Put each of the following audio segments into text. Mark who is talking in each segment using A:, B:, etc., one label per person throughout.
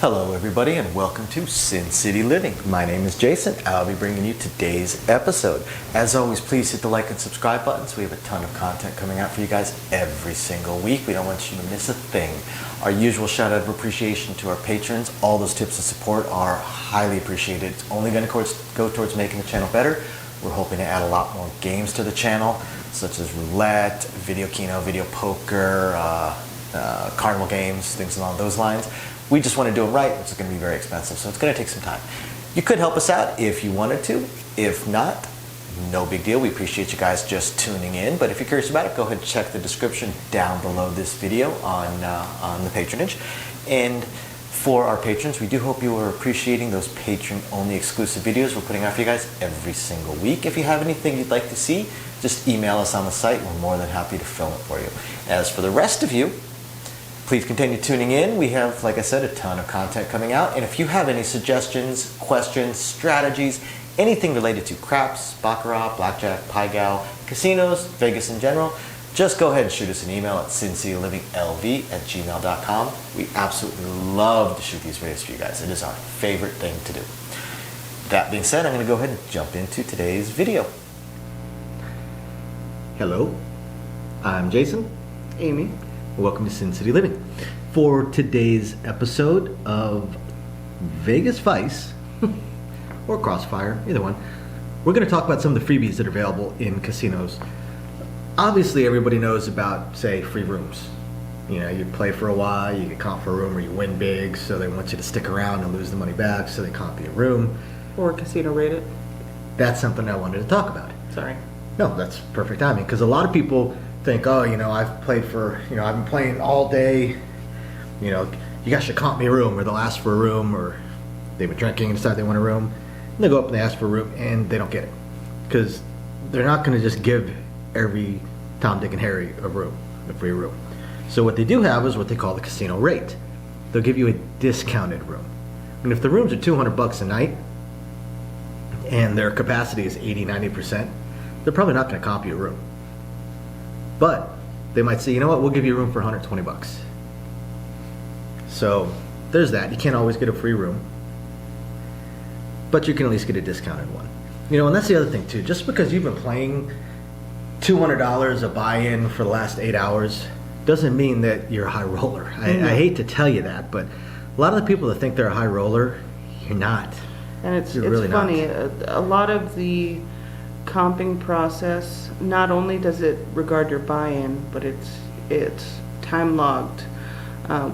A: Hello everybody and welcome to Sin City Living. My name is Jason. I'll be bringing you today's episode. As always, please hit the like and subscribe buttons. We have a ton of content coming out for you guys every single week. We don't want you to miss a thing. Our usual shout out of appreciation to our patrons. All those tips and support are highly appreciated. It's only going to go towards making the channel better. We're hoping to add a lot more games to the channel, such as roulette, video keno, video poker, carnival games, things along those lines. We just want to do it right, which is going to be very expensive, so it's going to take some time. You could help us out if you wanted to. If not, no big deal. We appreciate you guys just tuning in, but if you're curious about it, go ahead and check the description down below this video on the patronage. And for our patrons, we do hope you are appreciating those patron-only exclusive videos we're putting out for you guys every single week. If you have anything you'd like to see, just email us on the site. We're more than happy to film it for you. As for the rest of you, please continue tuning in. We have, like I said, a ton of content coming out. And if you have any suggestions, questions, strategies, anything related to craps, baccarat, blackjack, pie gal, casinos, Vegas in general, just go ahead and shoot us an email at sincityliving.lv@gmail.com. We absolutely love to shoot these videos for you guys. It is our favorite thing to do. That being said, I'm going to go ahead and jump into today's video. Hello, I'm Jason.
B: Amy.
A: Welcome to Sin City Living. For today's episode of Vegas Vice, or Crossfire, either one, we're going to talk about some of the freebies that are available in casinos. Obviously, everybody knows about, say, free rooms. You know, you play for a while, you get comped for a room, or you win big, so they want you to stick around and lose the money back, so they comp you a room.
B: Or casino rated.
A: That's something I wanted to talk about.
B: Sorry.
A: No, that's perfect timing, because a lot of people think, oh, you know, I've played for, you know, I've been playing all day, you know, you guys should comp me a room, or they'll ask for a room, or they've been drinking and decide they want a room, and they go up and they ask for a room, and they don't get it, because they're not going to just give every Tom, Dick, and Harry a room, a free room. So what they do have is what they call the casino rate. They'll give you a discounted room. And if the rooms are $200 a night, and their capacity is 80-90%, they're probably not going to comp you a room. But they might say, you know what, we'll give you a room for $120. So there's that. You can't always get a free room, but you can at least get a discounted one. You know, and that's the other thing too. Just because you've been playing $200 a buy-in for the last 8 hours doesn't mean that you're a high roller. I hate to tell you that, but a lot of the people that think they're a high roller, you're not.
B: And it's
A: really
B: funny.
A: not.
B: A lot of the comping process, not only does it regard your buy-in, but it's time logged.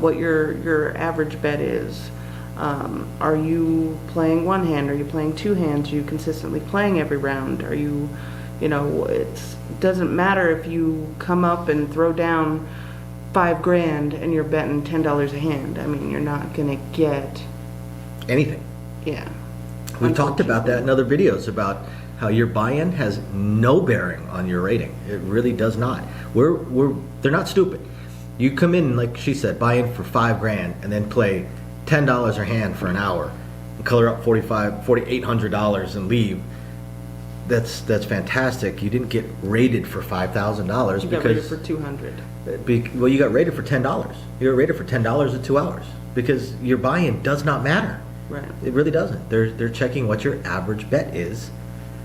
B: What your average bet is. Are you playing one hand? Are you playing two hands? Are you consistently playing every round? Are you, you know, it doesn't matter if you come up and throw down $5,000 and you're betting $10 a hand. I mean, you're not gonna get
A: Anything.
B: Yeah.
A: We've talked about that in other videos about how your buy-in has no bearing on your rating. It really does not. They're not stupid. You come in, like she said, buy in for $5,000 and then play $10 a hand for an hour and color up $4,800 and leave. That's fantastic. You didn't get rated for $5,000
B: You got rated for $200.
A: Well, you got rated for $10. You got rated for $10 in 2 hours because your buy-in does not matter.
B: Right.
A: It really doesn't. They're checking what your average bet is.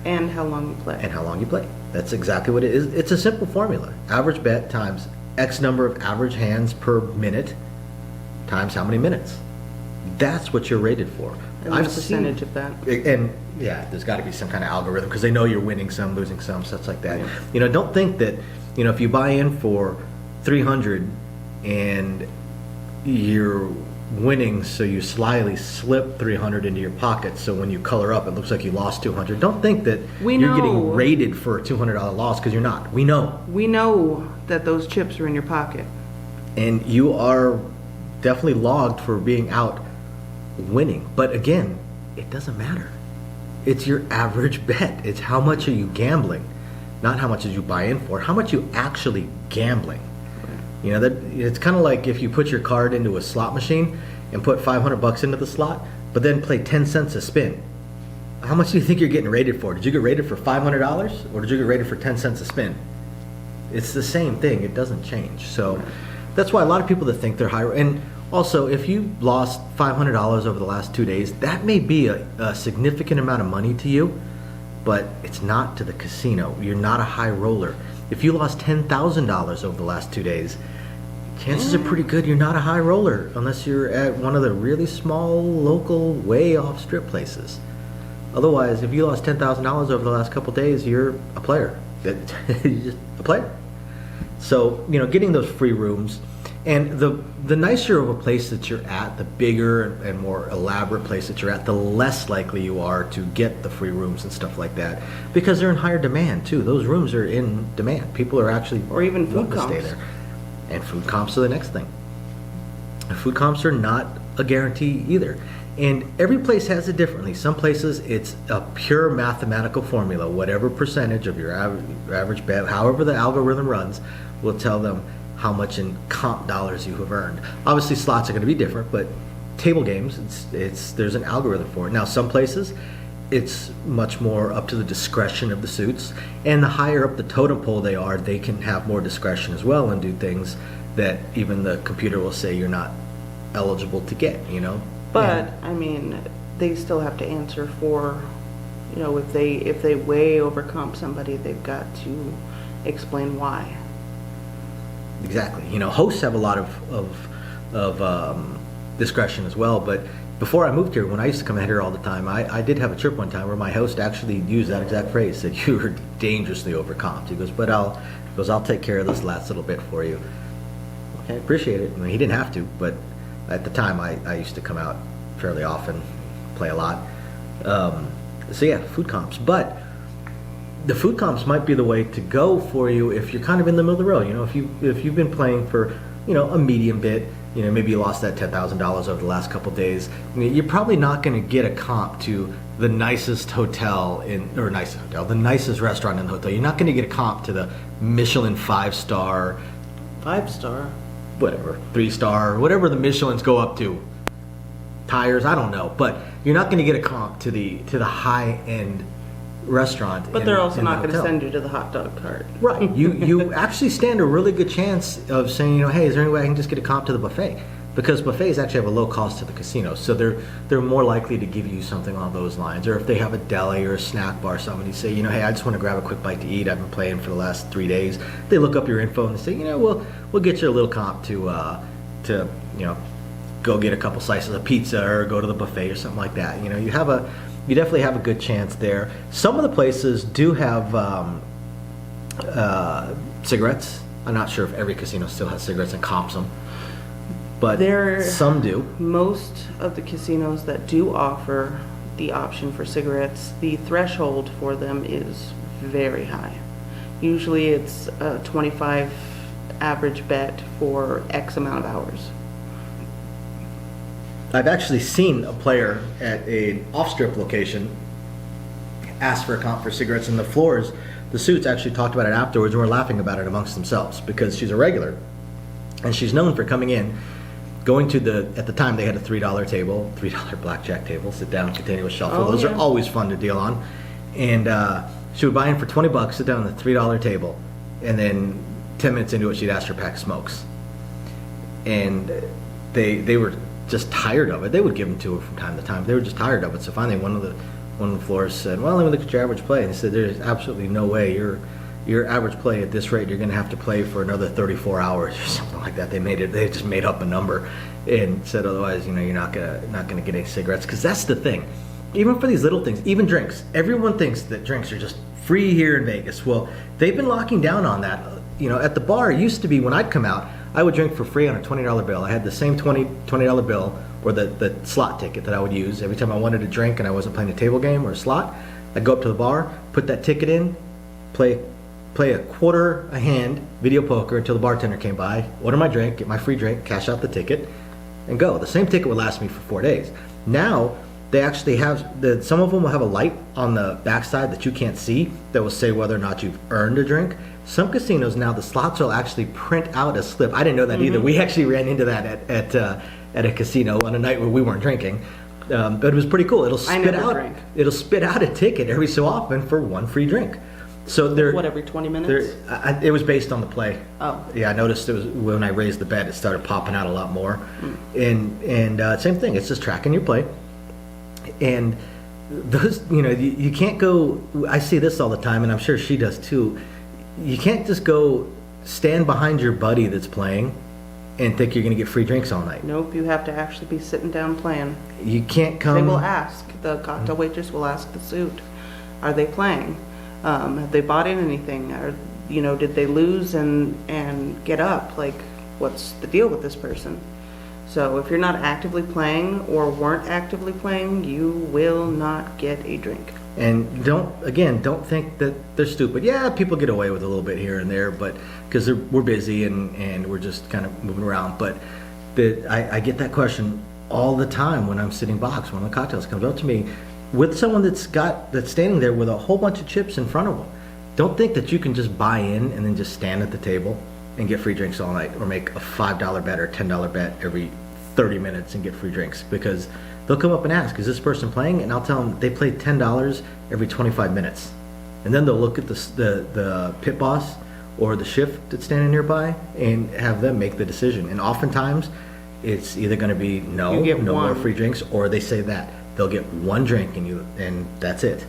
B: And how long you play.
A: And how long you play. That's exactly what it is. It's a simple formula. Average bet times X number of average hands per minute times how many minutes. That's what you're rated for.
B: And the percentage of that.
A: And yeah, there's got to be some kind of algorithm because they know you're winning some, losing some, stuff like that.
B: Yeah.
A: You know, don't think that, you know, if you buy in for 300 and you're winning, so you slyly slip 300 into your pocket, so when you color up it looks like you lost 200. Don't think that you're getting rated for a $200 loss, because you're not. We know
B: that those chips are in your pocket,
A: and you are definitely logged for being out winning. But again, it doesn't matter. It's your average bet. It's how much are you gambling, not how much did you buy in for, how much you actually gambling. You know, that it's kind of like if you put your card into a slot machine and put $500 into the slot, but then play 10 cents a spin. How much do you think you're getting rated for? Did you get rated for $500 or did you get rated for 10 cents a spin? It's the same thing. It doesn't change. So that's why a lot of people that think they're high, and
C: Also, if you lost $500 over the last 2 days, that may be a significant amount of money to you, but it's not to the casino. You're not a high roller. If you lost $10,000 over the last 2 days, chances are pretty good you're not a high roller unless you're at one of the really small, local, way off strip places. Otherwise, if you lost $10,000 over the last couple days, you're a player. You're just a player. So, getting those free rooms, and the nicer of a place that you're at, the bigger and more elaborate place that you're at, the less likely you are to get the free rooms and stuff like that, because they're in higher demand too. Those rooms are in demand. People are actually
B: Or even food
C: wanting to
B: comps.
C: stay there. And food comps are the next thing. Food comps are not a guarantee either. And every place has it differently. Some places it's a pure mathematical formula. Whatever percentage of your average bet, however the algorithm runs, will tell them how much in comp dollars you have earned. Obviously slots are going to be different, but table games, there's an algorithm for it. Now some places it's much more up to the discretion of the suits, and the higher up the totem pole they are, they can have more discretion as well and do things that even the computer will say you're not eligible to get,
B: But they still have to answer for, if they way overcomp somebody, they've got to explain why.
C: Exactly. Hosts have a lot of discretion as well, but before I moved here, when I used to come out here all the time, I did have a trip one time where my host actually used that exact phrase, said you were dangerously overcomped. He goes, but I'll take care of this last little bit for you. Okay, appreciate it. He didn't have to, but at the time I used to come out fairly often, play a lot. So yeah, food comps. But the food comps might be the way to go for you if you're kind of in the middle of the road. If you've been playing for a medium bit, maybe you lost that $10,000 over the last couple days. You're probably not going to get a comp to the nicest hotel the nicest restaurant in the hotel. You're not going to get a comp to the Michelin 5-star,
B: 5-star.
C: whatever, 3-star, whatever the Michelins go up to. Tires, I don't know, but you're not going to get a comp to the high end restaurant.
B: But they're also
C: in the
B: not going to
C: hotel.
B: send you to the hot dog cart.
C: Right. You actually stand a really good chance of saying, hey, is there any way I can just get a comp to the buffet? Because buffets actually have a low cost to the casino, so they're more likely to give you something along those lines. Or if they have a deli or a snack bar, somebody say, hey, I just want to grab a quick bite to eat. I've been playing for the last 3 days. They look up your info and they say, we'll get you a little comp to go get a couple slices of pizza or go to the buffet or something like that. You definitely have a good chance there. Some of the places do have cigarettes. I'm not sure if every casino still has cigarettes and comps them, but some do.
B: Most of the casinos that do offer the option for cigarettes, the threshold for them is very high. Usually it's a 25 average bet for X amount of hours.
C: I've actually seen a player at an off-strip location ask for a comp for cigarettes, and the suits actually talked about it afterwards and were laughing about it amongst themselves because she's a regular, and she's known for coming in, going to at the time they had a $3 table, $3 blackjack table, sit down, continuous shuffle. Those are always fun to deal on. And she would buy in for $20, sit down on the $3 table, and then 10 minutes into it, she'd ask for a pack of smokes. And they were just tired of it. They would give them to her from time to time. They were just tired of it. So finally, one of the floors said, "Well, let me look at your average play." And he said, "There's absolutely no way your average play at this rate, you're going to have to play for another 34 hours or something like that." They just made up a number and said, otherwise, you're not gonna get any cigarettes, because that's the thing. Even for these little things, even drinks, everyone thinks that drinks are just free here in Vegas. Well, they've been locking down on that. At the bar, it used to be when I'd come out, I would drink for free on a $20 bill. I had the same $20 bill, or the slot ticket that I would use every time I wanted to drink and I wasn't playing a table game or a slot. I'd go up to the bar, put that ticket in, play a quarter a hand video poker until the bartender came by, order my drink, get my free drink, cash out the ticket, and go. The same ticket would last me for 4 days. Now they actually have some of them will have a light on the backside that you can't see that will say whether or not you've earned a drink. Some casinos now, the slots will actually print out a slip. I didn't know that either. We actually ran into that at a casino on a night where we weren't drinking. But it was pretty cool. It'll spit out a ticket every so often for one free drink. So there,
B: What, every 20 minutes?
C: it was based on the play.
B: Oh.
C: Yeah, I noticed it was when I raised the bet, it started popping out a lot more. And same thing, it's just tracking your play. And those, you can't go. I see this all the time, and I'm sure she does too. You can't just go stand behind your buddy that's playing and think you're going to get free drinks all night.
B: Nope, you have to actually be sitting down playing.
C: You can't come.
B: They will ask, the cocktail waitress will ask the suit, are they playing? Have they bought in anything? Or, did they lose and get up? Like, what's the deal with this person? So if you're not actively playing or weren't actively playing, you will not get a drink.
C: And don't think that they're stupid. Yeah, people get away with a little bit here and there, but because we're busy and we're just kind of moving around. But I get that question all the time when I'm sitting box. When the cocktails comes up to me with someone that's standing there with a whole bunch of chips in front of them. Don't think that you can just buy in and then just stand at the table and get free drinks all night, or make a $5 bet or $10 bet every 30 minutes and get free drinks, because they'll come up and ask, is this person playing? And I'll tell them they play $10 every 25 minutes. And then they'll look at the pit boss or the shift that's standing nearby and have them make the decision. And oftentimes it's either going to be no more free drinks, or they say that they'll get one drink and that's it.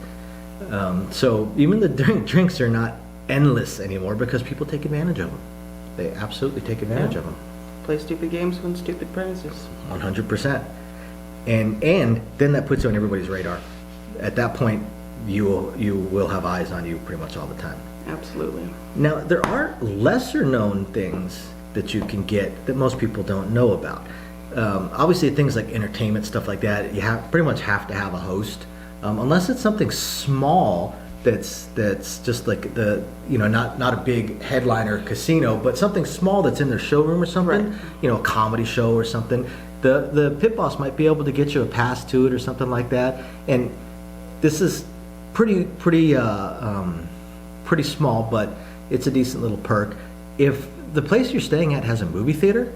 C: So even the drinks are not endless anymore because people take advantage of them. They absolutely take advantage of them.
B: Play stupid games, win stupid prizes.
C: 100%. And then that puts you on everybody's radar. At that point, you will have eyes on you pretty much all the time.
B: Absolutely.
C: Now, there are lesser known things that you can get that most people don't know about. Obviously, things like entertainment, stuff like that, you pretty much have to have a host. Unless it's something small that's just like not a big headliner casino, but something small that's in their showroom or something,
B: right.
C: A comedy show or something. The pit boss might be able to get you a pass to it or something like that. And this is pretty small, but it's a decent little perk. If the place you're staying at has a movie theater,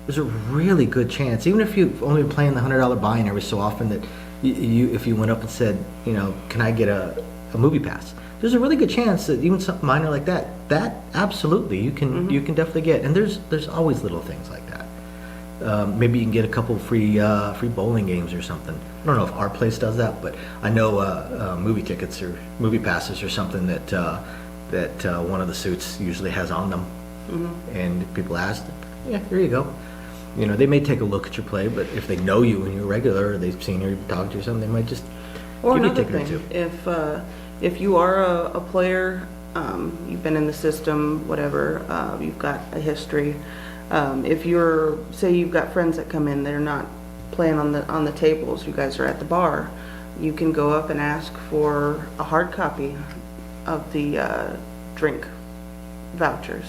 C: there's a really good chance, even if you've only been playing the $100 buy-in every so often, that if you went up and said, can I get a movie pass? There's a really good chance that even something minor like that absolutely you can definitely get. And there's always little things like that. Maybe you can get a couple free bowling games or something. I don't know if our place does that, but I know movie tickets or movie passes or something that one of the suits usually has on them. And people ask, yeah, here you go. They may take a look at your play, but if they know you and you're regular, or they've seen you talk to you or something, they might just
B: or
C: give you a
B: another
C: ticket
B: thing,
C: or two.
B: If you are a player, you've been in the system, whatever, you've got a history. If say you've got friends that come in, they're not playing on the tables, you guys are at the bar, you can go up and ask for a hard copy of the drink vouchers.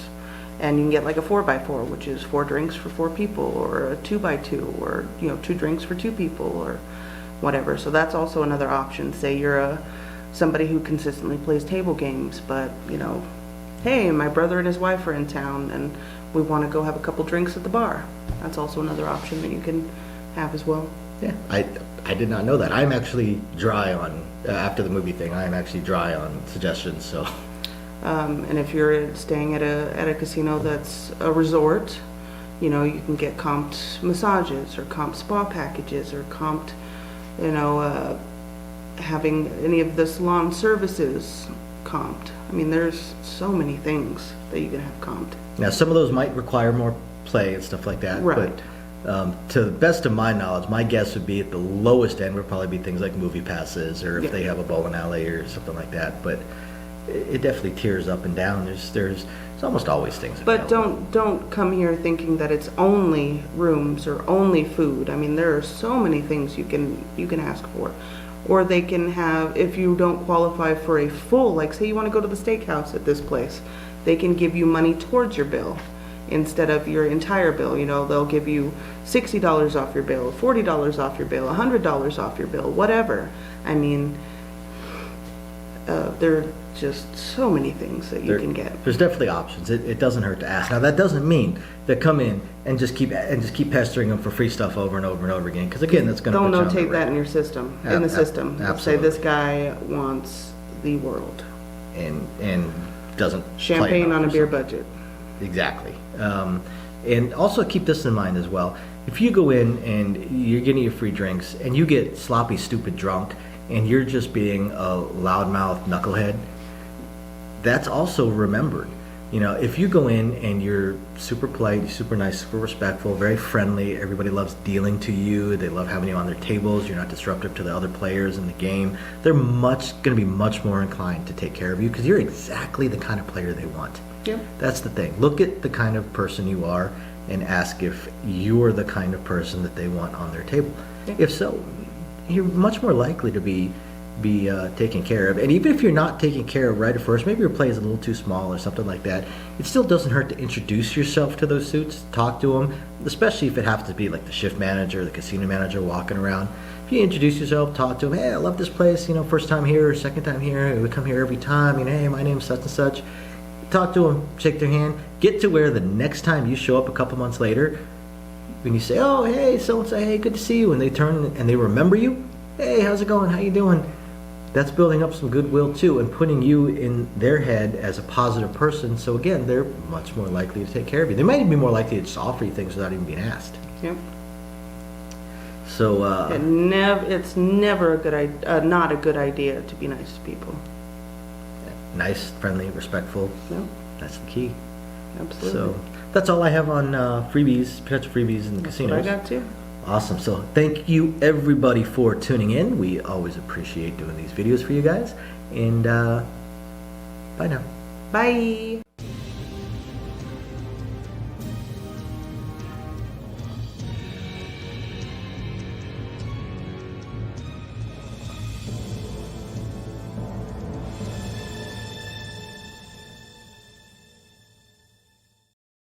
B: And you can get like a 4x4, which is 4 drinks for 4 people, or a 2x2, or 2 drinks for 2 people, or whatever. So that's also another option. Say you're somebody who consistently plays table games, but hey, my brother and his wife are in town, and we want to go have a couple drinks at the bar. That's also another option that you can have as well.
C: Yeah, I did not know that. I'm actually dry on after the movie thing. I am actually dry on suggestions. So.
B: And if you're staying at a casino that's a resort, you can get comped massages or comped spa packages or comped, having any of the salon services comped. I mean, there's so many things that you can have comped.
C: Now, some of those might require more play and stuff like that.
B: Right.
C: But to the best of my knowledge, my guess would be at the lowest end would probably be things like movie passes, or if they have a bowling alley or something like that. But it definitely tiers up and down. There's almost always things available.
B: But don't come here thinking that it's only rooms or only food. I mean, there are so many things you can ask for. Or they can have, if you don't qualify for a full, like say you want to go to the steakhouse at this place, they can give you money towards your bill instead of your entire bill. They'll give you $60 off your bill, $40 off your bill, $100 off your bill, whatever. I mean, there are just so many things that you can get.
C: There's definitely options. It doesn't hurt to ask. Now that doesn't mean they come in and just keep pestering them for free stuff over and over and over again. Because again, that's going to
B: don't notate that in your system. In the system,
C: absolutely.
B: say this guy wants the world.
C: and doesn't play
B: Champagne
C: enough
B: on a
C: or
B: beer
C: something.
B: budget.
C: Exactly. And also keep this in mind as well. If you go in and you're getting your free drinks and you get sloppy, stupid drunk and you're just being a loudmouth knucklehead, that's also remembered. You know, if you go in and you're super polite, super nice, super respectful, very friendly, everybody loves dealing to you, they love having you on their tables, you're not disruptive to the other players in the game, they're going to be much more inclined to take care of you because you're exactly the kind of player they want.
B: Yep.
C: That's the thing. Look at the kind of person you are and ask if you're the kind of person that they want on their table.
B: Yeah.
C: If so, you're much more likely to be taken care of. And even if you're not taken care of right at first, maybe your play is a little too small or something like that, it still doesn't hurt to introduce yourself to those suits, talk to them, especially if it happens to be like the shift manager, the casino manager walking around. If you introduce yourself, talk to them, hey, I love this place, you know, first time here, second time here, we come here every time, you know, hey, my name's such and such. Talk to them, shake their hand, get to where the next time you show up a couple months later, when you say, oh, hey, so-and-so, hey, good to see you, and they turn and they remember you, hey, how's it going, how you doing? That's building up some goodwill too and putting you in their head as a positive person. So again, they're much more likely to take care of you. They might even be more likely to just offer you things without even being asked.
B: Yep.
C: So
B: It's never not a good idea to be nice to people.
C: nice, friendly, respectful.
B: Yep.
C: That's the key.
B: Absolutely.
C: So that's all I have on freebies, potential freebies in the
B: That's
C: casinos.
B: what I got too.
C: Awesome. So thank you everybody for tuning in. We always appreciate doing these videos for you guys. And bye now.
B: Bye.